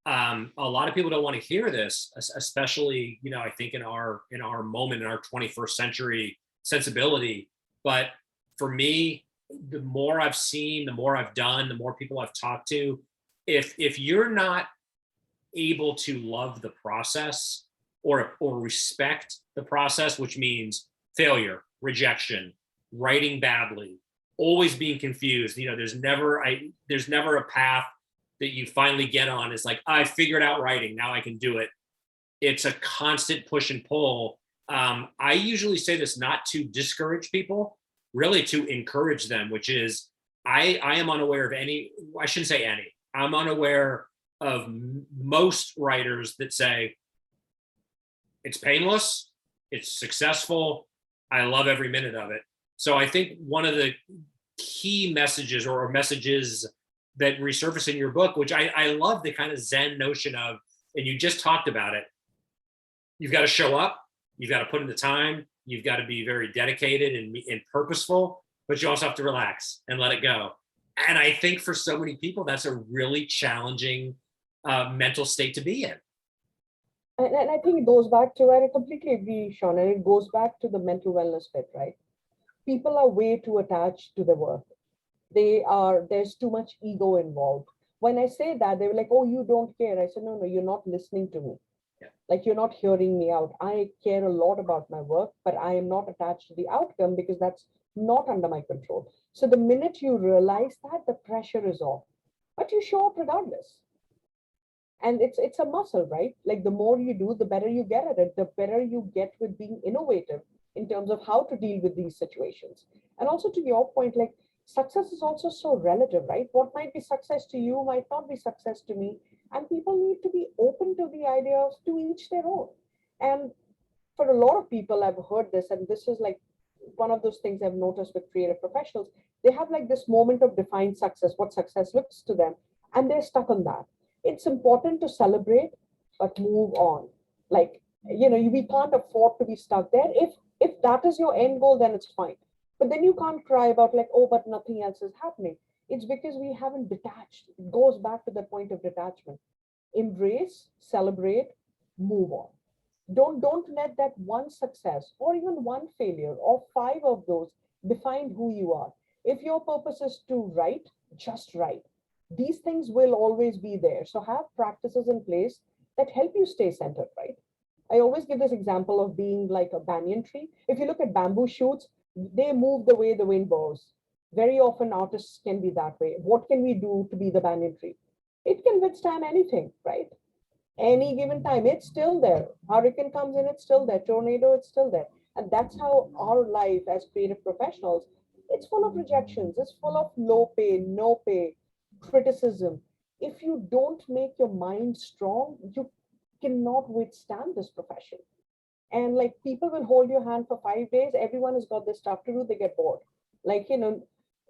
a lot of people don't want to hear this, especially, you know, I think in our moment, in our 21st century sensibility. But for me, the more I've seen, the more I've done, the more people I've talked to, if you're not able to love the process or respect the process, which means failure, rejection, writing badly, always being confused. You know, there's never a path that you finally get on. It's like, I figured out writing, now I can do it. It's a constant push and pull. I usually say this not to discourage people, really to encourage them, which is I am unaware of any, I shouldn't say any, I'm unaware of most writers that say it's painless, it's successful, I love every minute of it. So I think one of the key messages or messages that resurface in your book, which I love the kind of Zen notion of, and you just talked about it, you've got to show up, you've got to put in the time, you've got to be very dedicated and purposeful, but you also have to relax and let it go. And I think for so many people, that's a really challenging mental state to be in. And I think it goes back to, and I completely agree, Sean, and it goes back to the mental wellness bit, right? People are way too attached to the work. There's too much ego involved. When I say that, they were like, oh, you don't care. I said, no, you're not listening to me. Yeah. Like you're not hearing me out. I care a lot about my work, but I am not attached to the outcome because that's not under my control. So the minute you realize that, the pressure is off, but you show up regardless. And it's a muscle, right? Like the more you do, the better you get at it, the better you get with being innovative in terms of how to deal with these situations. And also to your point, like success is also so relative, right? What might be success to you might not be success to me. And people need to be open to the idea of to each their own. And for a lot of people, I've heard this, and this is like one of those things I've noticed with creative professionals. They have like this moment of defined success, what success looks to them, and they're stuck on that. It's important to celebrate, but move on. Like, you know, we can't afford to be stuck there. If that is your end goal, then it's fine. But then you can't cry about like, oh, but nothing else is happening. It's because we haven't detached. It goes back to the point of detachment. Embrace, celebrate, move on. Don't let that one success or even one failure or 5 of those define who you are. If your purpose is to write, just write. These things will always be there. So have practices in place that help you stay centered, right? I always give this example of being like a banyan tree. If you look at bamboo shoots, they move the way the wind blows. Very often artists can be that way. What can we do to be the banyan tree? It can withstand anything, right? Any given time, it's still there. Hurricane comes in, it's still there. Tornado, it's still there. And that's how our life as creative professionals, it's full of rejections, it's full of low pay, no pay, criticism. If you don't make your mind strong, you cannot withstand this profession. And like people will hold your hand for 5 days, everyone has got this stuff to do, they get bored. Like, no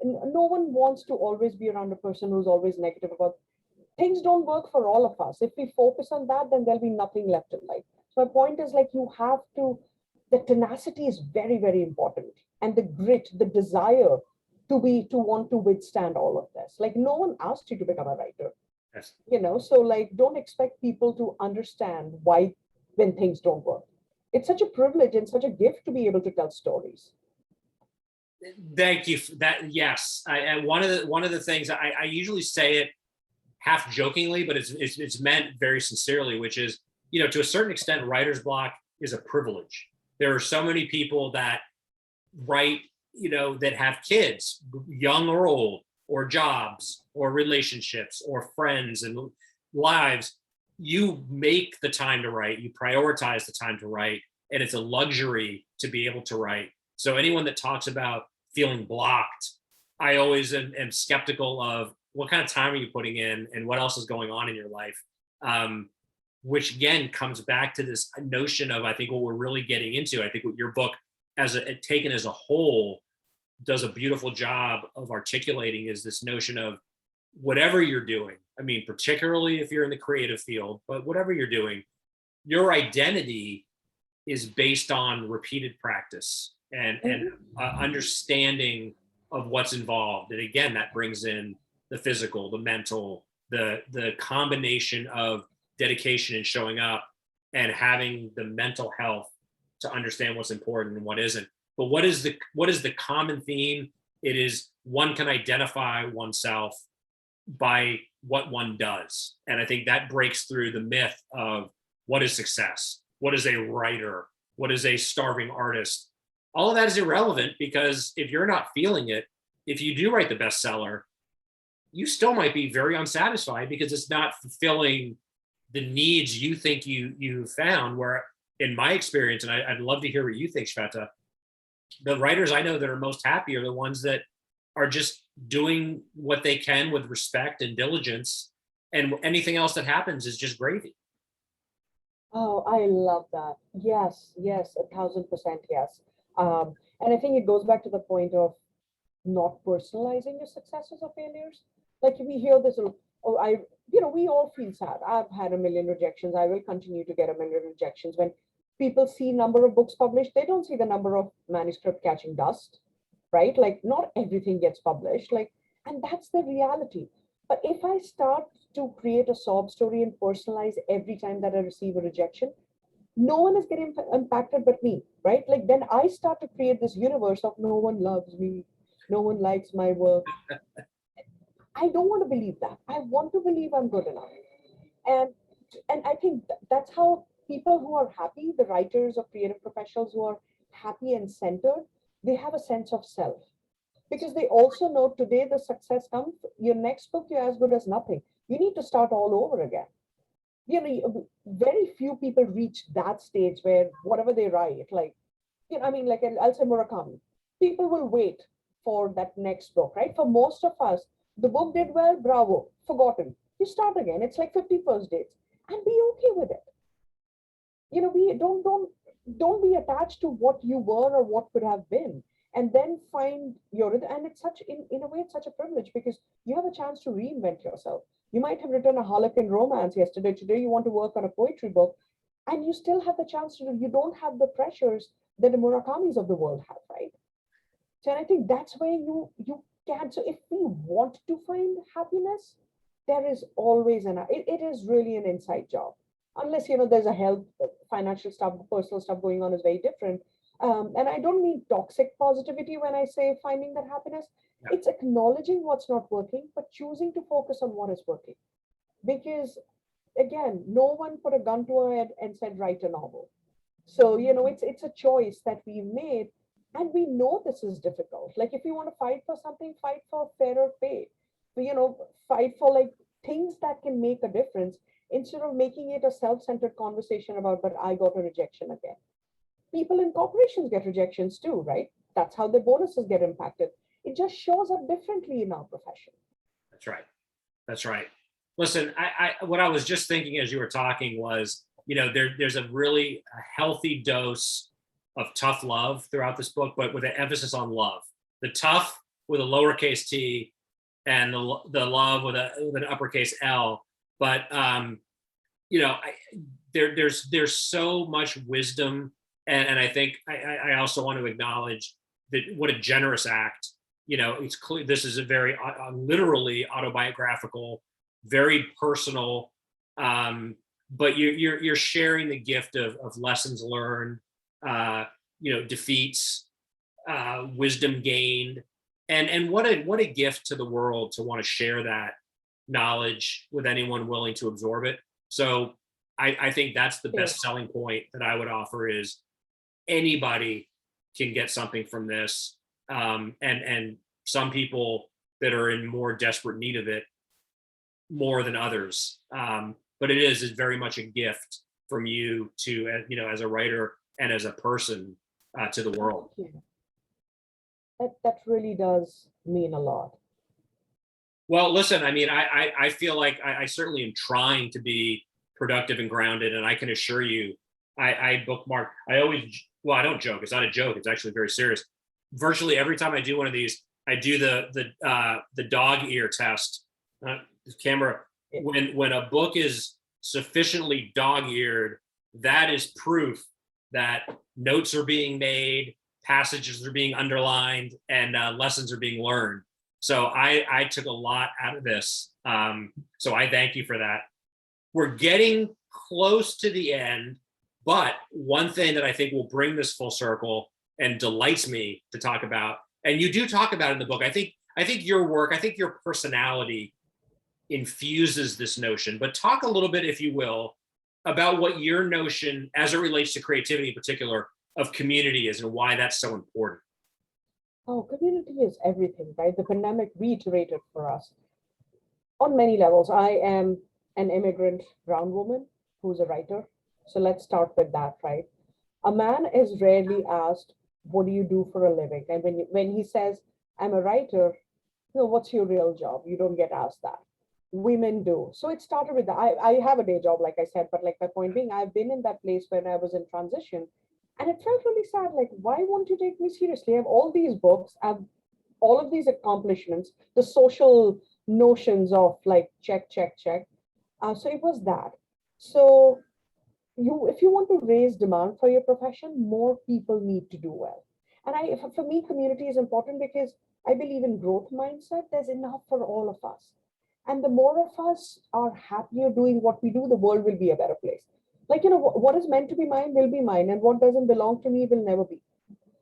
one wants to always be around a person who's always negative about things. Don't work for all of us. If we focus on that, then there'll be nothing left in life. So my point is like you have to, the tenacity is very, very important. And the grit, the desire to want to withstand all of this. Like no one asked you to become a writer. Yes. So like don't expect people to understand why when things don't work. It's such a privilege and such a gift to be able to tell stories. Thank you for that. Yes. And one of the things I usually say it half jokingly, but it's meant very sincerely, which is, to a certain extent, writer's block is a privilege. There are so many people that write, that have kids, young or old, or jobs, or relationships, or friends and lives. You make the time to write, you prioritize the time to write, and it's a luxury to be able to write. So anyone that talks about feeling blocked, I always am skeptical of what kind of time are you putting in and what else is going on in your life. Which again comes back to this notion of, I think what we're really getting into, I think what your book taken as a whole does a beautiful job of articulating, is this notion of whatever you're doing. I mean, particularly if you're in the creative field, but whatever you're doing, your identity is based on repeated practice and understanding of what's involved. And again, that brings in the physical, the mental, the combination of dedication and showing up and having the mental health to understand what's important and what isn't. But what is the common theme? It is one can identify oneself by what one does. And I think that breaks through the myth of what is success? What is a writer? What is a starving artist? All of that is irrelevant, because if you're not feeling it, if you do write the bestseller, you still might be very unsatisfied because it's not fulfilling the needs you think you found. Where in my experience, and I'd love to hear what you think, Shweta, the writers I know that are most happy are the ones that are just doing what they can with respect and diligence, and anything else that happens is just gravy. Oh, I love that. Yes, 1,000% yes. And I think it goes back to the point of not personalizing your successes or failures. Like we hear this, we all feel sad. I've had a million rejections. I will continue to get a million rejections. When people see number of books published, they don't see the number of manuscript catching dust, right? Like not everything gets published, and that's the reality. But if I start to create a sob story and personalize every time that I receive a rejection, no one is getting impacted but me, right? Like then I start to create this universe of no one loves me, no one likes my work. I don't want to believe that. I want to believe I'm good enough. And I think that's how people who are happy, the writers or creative professionals who are happy and centered, they have a sense of self. Because they also know today the success comes, your next book, you're as good as nothing. You need to start all over again. Very few people reach that stage where whatever they write, like I'll say Murakami, people will wait for that next book, right? For most of us, the book did well, bravo, forgotten. You start again. It's like 51st dates, and be okay with it. We don't be attached to what you were or what could have been, and then find your rhythm. And it's such in a way, it's such a privilege because you have a chance to reinvent yourself. You might have written a Harlequin romance yesterday. Today you want to work on a poetry book, and you still have the chance to do. You don't have the pressures that the Murakamis of the world have, right? So I think that's where you can. So if we want to find happiness, there is always it is really an inside job. Unless there's a health, financial stuff, personal stuff going on is very different. And I don't mean toxic positivity when I say finding that happiness. Yeah. It's acknowledging what's not working, but choosing to focus on what is working. Because again, no one put a gun to our head and said, write a novel. So, it's a choice that we made. And we know this is difficult. Like, if you want to fight for something, fight for fairer pay. Fight for like things that can make a difference instead of making it a self-centered conversation about, but I got a rejection again. People in corporations get rejections too, right? That's how their bonuses get impacted. It just shows up differently in our profession. That's right. That's right. Listen, what I was just thinking as you were talking was, there's a really healthy dose of tough love throughout this book, but with an emphasis on love. The tough with a lowercase t, and the love with an uppercase L. But there's so much wisdom, and I think I also want to acknowledge that what a generous act. It's clear this is a very literally autobiographical, very personal, but you're sharing the gift of lessons learned, defeats, wisdom gained, and what a gift to the world to want to share that knowledge with anyone willing to absorb it. So I think that's the best selling point that I would offer is anybody can get something from this, and some people that are in more desperate need of it more than others. But it is very much a gift from you to, as a writer and as a person, to the world. That really does mean a lot. Well, listen, I mean, I feel like I certainly am trying to be productive and grounded, and I can assure you, I bookmark. I don't joke. It's not a joke. It's actually very serious. Virtually every time I do one of these, I do the dog ear test. Camera. When a book is sufficiently dog-eared, that is proof that notes are being made, passages are being underlined, and lessons are being learned. So I took a lot out of this. So I thank you for that. We're getting close to the end, but one thing that I think will bring this full circle and delights me to talk about, and you do talk about in the book, I think your work, I think your personality infuses this notion, but talk a little bit, if you will, about what your notion, as it relates to creativity in particular, of community is and why that's so important. Oh, community is everything, right? The pandemic reiterated for us on many levels. I am an immigrant brown woman who's a writer. So let's start with that, right? A man is rarely asked, what do you do for a living? And when he says, I'm a writer, what's your real job? You don't get asked that. Women do. So it started with that. I have a day job, like I said, but like my point being, I've been in that place when I was in transition, and it felt really sad. Like, why won't you take me seriously? I have all these books, I have all of these accomplishments, the social notions of like, check, check, check. So it was that. So if you want to raise demand for your profession, more people need to do well. And for me, community is important because I believe in growth mindset. There's enough for all of us. And the more of us are happier doing what we do, the world will be a better place. Like, what is meant to be mine will be mine, and what doesn't belong to me will never be.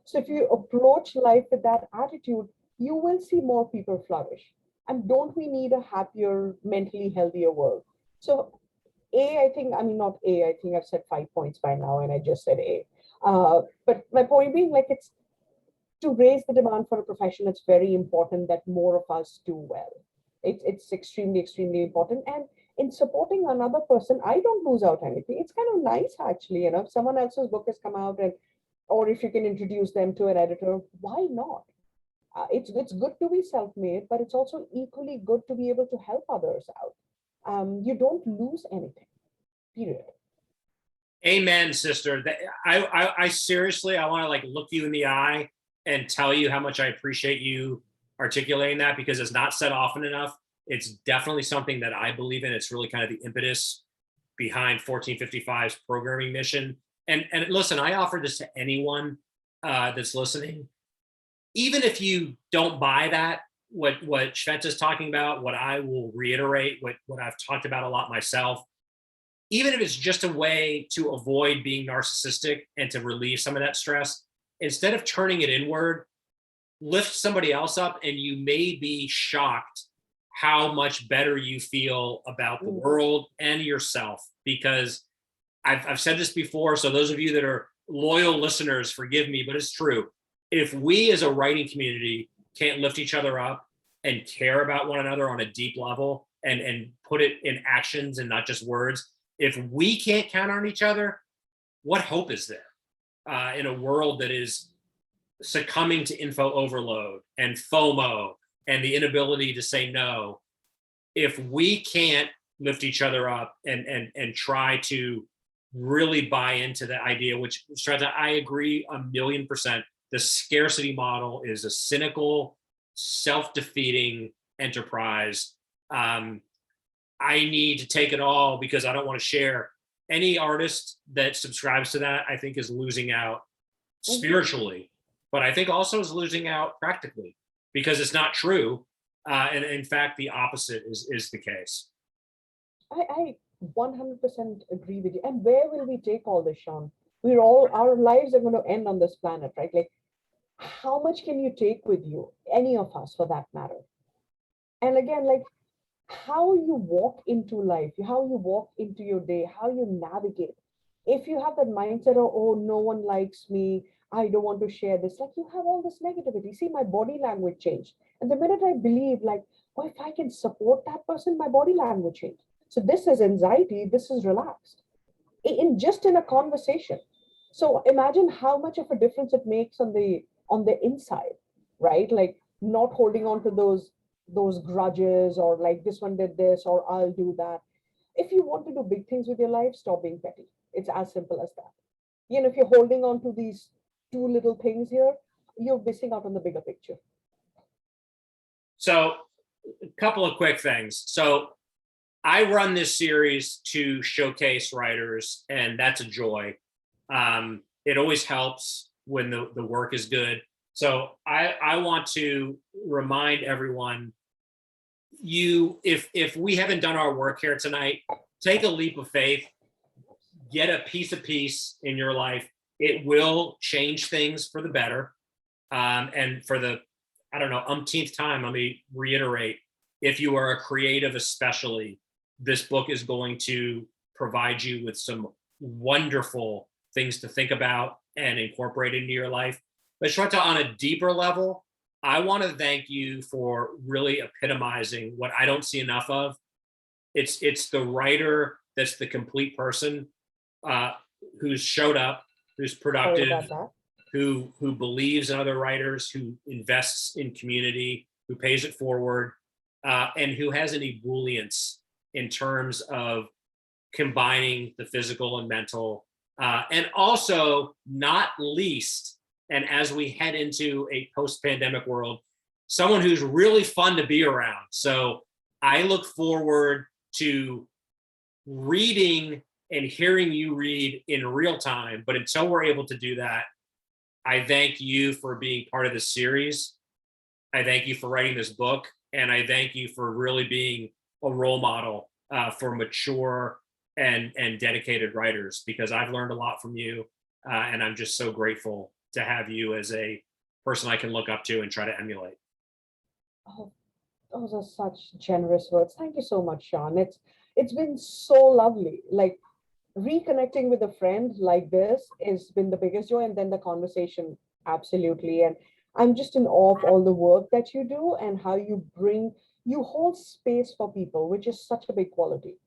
So if you approach life with that attitude, you will see more people flourish. And don't we need a happier, mentally healthier world? So I think I've said 5 points by now, and I just said A. But my point being, like, it's to raise the demand for a profession, it's very important that more of us do well. It's extremely, extremely important. And in supporting another person, I don't lose out anything. It's kind of nice, actually, if someone else's book has come out, or if you can introduce them to an editor, why not? It's good to be self-made, but it's also equally good to be able to help others out. You don't lose anything, period. Amen, sister. I seriously, I want to like look you in the eye and tell you how much I appreciate you articulating that, because it's not said often enough. It's definitely something that I believe in. It's really kind of the impetus behind 1455's programming mission. And listen, I offer this to anyone that's listening. Even if you don't buy that, what Sweta's talking about, what I will reiterate, what I've talked about a lot myself, even if it's just a way to avoid being narcissistic and to relieve some of that stress, instead of turning it inward, lift somebody else up, and you may be shocked how much better you feel about the world and yourself. Because I've said this before, so those of you that are loyal listeners, forgive me, but it's true. If we as a writing community can't lift each other up and care about one another on a deep level and put it in actions and not just words, if we can't count on each other, what hope is there in a world that is succumbing to info overload and FOMO and the inability to say no? If we can't lift each other up and try to really buy into the idea, which Sweta, I agree 1,000,000%. The scarcity model is a cynical, self-defeating enterprise. I need to take it all because I don't want to share. Any artist that subscribes to that, I think, is losing out spiritually, but I think also is losing out practically because it's not true. And in fact, the opposite is the case. I 100% agree with you. And where will we take all this, Sean? Our lives are going to end on this planet, right? Like, how much can you take with you? Any of us, for that matter. And again, like, how you walk into life, how you walk into your day, how you navigate. If you have that mindset of, oh, no one likes me, I don't want to share this, like, you have all this negativity. See, my body language changed. And the minute I believe, like, oh, if I can support that person, my body language changed. So this is anxiety, this is relaxed. In a conversation. So imagine how much of a difference it makes on the inside, right? Like, not holding on to those grudges, or like, this one did this, or I'll do that. If you want to do big things with your life, stop being petty. It's as simple as that. If you're holding on to these two little things here, you're missing out on the bigger picture. So a couple of quick things. So I run this series to showcase writers, and that's a joy. It always helps when the work is good. So I want to remind everyone, if we haven't done our work here tonight, take a leap of faith, get a piece of peace in your life. It will change things for the better. And for the, I don't know, umpteenth time, let me reiterate, if you are a creative especially, this book is going to provide you with some wonderful things to think about and incorporate into your life. But Sweta, on a deeper level, I want to thank you for really epitomizing what I don't see enough of. It's the writer that's the complete person, who's showed up, who's productive, who believes in other writers, who invests in community, who pays it forward, and who has an ebullience in terms of combining the physical and mental, and also, not least, and as we head into a post-pandemic world, someone who's really fun to be around. So I look forward to reading and hearing you read in real time. But until we're able to do that, I thank you for being part of this series. I thank you for writing this book. And I thank you for really being a role model for mature and dedicated writers, because I've learned a lot from you. And I'm just so grateful to have you as a person I can look up to and try to emulate. Oh, those are such generous words. Thank you so much, Sean. It's been so lovely. Like, reconnecting with a friend like this has been the biggest joy, and then the conversation, absolutely. And I'm just in awe of all the work that you do and how you hold space for people, which is such a big quality.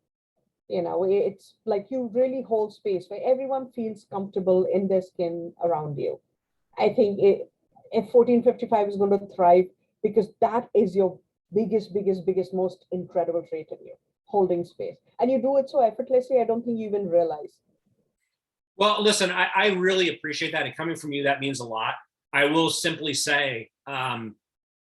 It's like you really hold space where everyone feels comfortable in their skin around you. I think if 1455 is going to thrive, because that is your biggest, most incredible trait in you, holding space. And you do it so effortlessly, I don't think you even realize. Well, listen, I really appreciate that. And coming from you, that means a lot. I will simply say,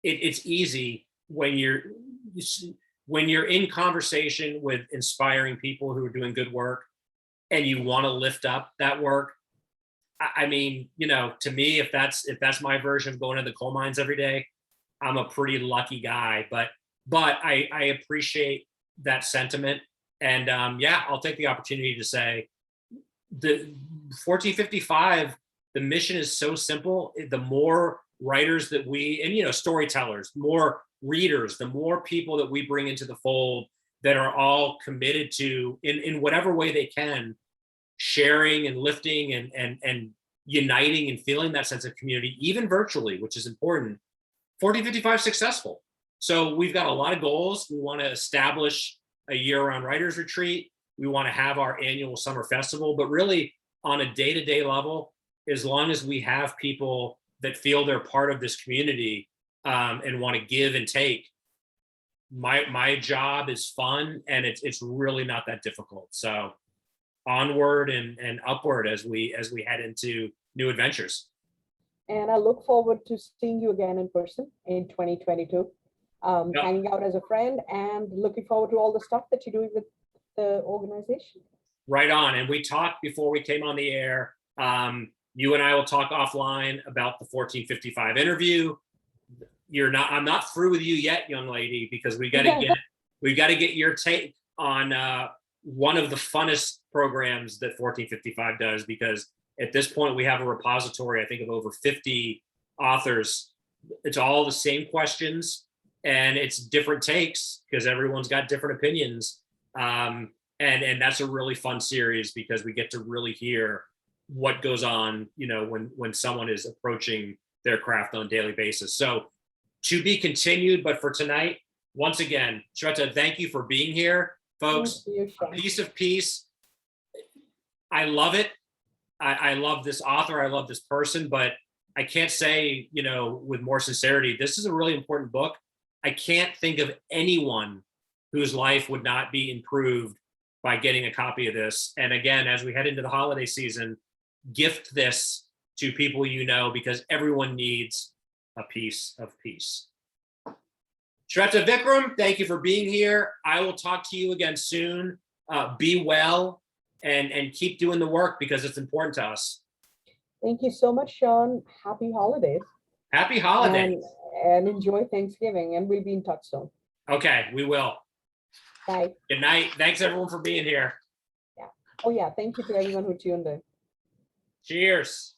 it's easy when you're in conversation with inspiring people who are doing good work and you want to lift up that work. I mean, to me, if that's my version of going to the coal mines every day, I'm a pretty lucky guy. But I appreciate that sentiment. And yeah, I'll take the opportunity to say the 1455, the mission is so simple. The more writers that we, and storytellers, the more readers, the more people that we bring into the fold that are all committed to, in whatever way they can, sharing and lifting and uniting and feeling that sense of community, even virtually, which is important, 1455 successful. So we've got a lot of goals. We want to establish a year-round writers retreat. We want to have our annual summer festival, but really on a day-to-day level, as long as we have people that feel they're part of this community and want to give and take, my job is fun, and it's really not that difficult. So onward and upward as we head into new adventures. And I look forward to seeing you again in person in 2022, Yep. hanging out as a friend, and looking forward to all the stuff that you're doing with the organization. Right on. And we talked before we came on the air. You and I will talk offline about the 1455 interview. I'm not through with you yet, young lady, because we've got to get your take on one of the funnest programs that 1455 does, because at this point we have a repository, I think, of over 50 authors. It's all the same questions and it's different takes because everyone's got different opinions. And that's a really fun series because we get to really hear what goes on, when someone is approaching their craft on a daily basis. So to be continued, but for tonight, once again, Sweta, thank you for being here, folks. A piece of peace. I love it. I love this author. I love this person, but I can't say, with more sincerity, this is a really important book. I can't think of anyone whose life would not be improved by getting a copy of this. And again, as we head into the holiday season, gift this to people because everyone needs a piece of peace. Sweta Vikram, thank you for being here. I will talk to you again soon. Be well and keep doing the work because it's important to us. Thank you so much, Sean. Happy holidays. Happy holidays. And enjoy Thanksgiving, and we'll be in touch soon. Okay, we will. Bye. Good night. Thanks everyone for being here. Yeah. Oh yeah, thank you to everyone who tuned in. Cheers.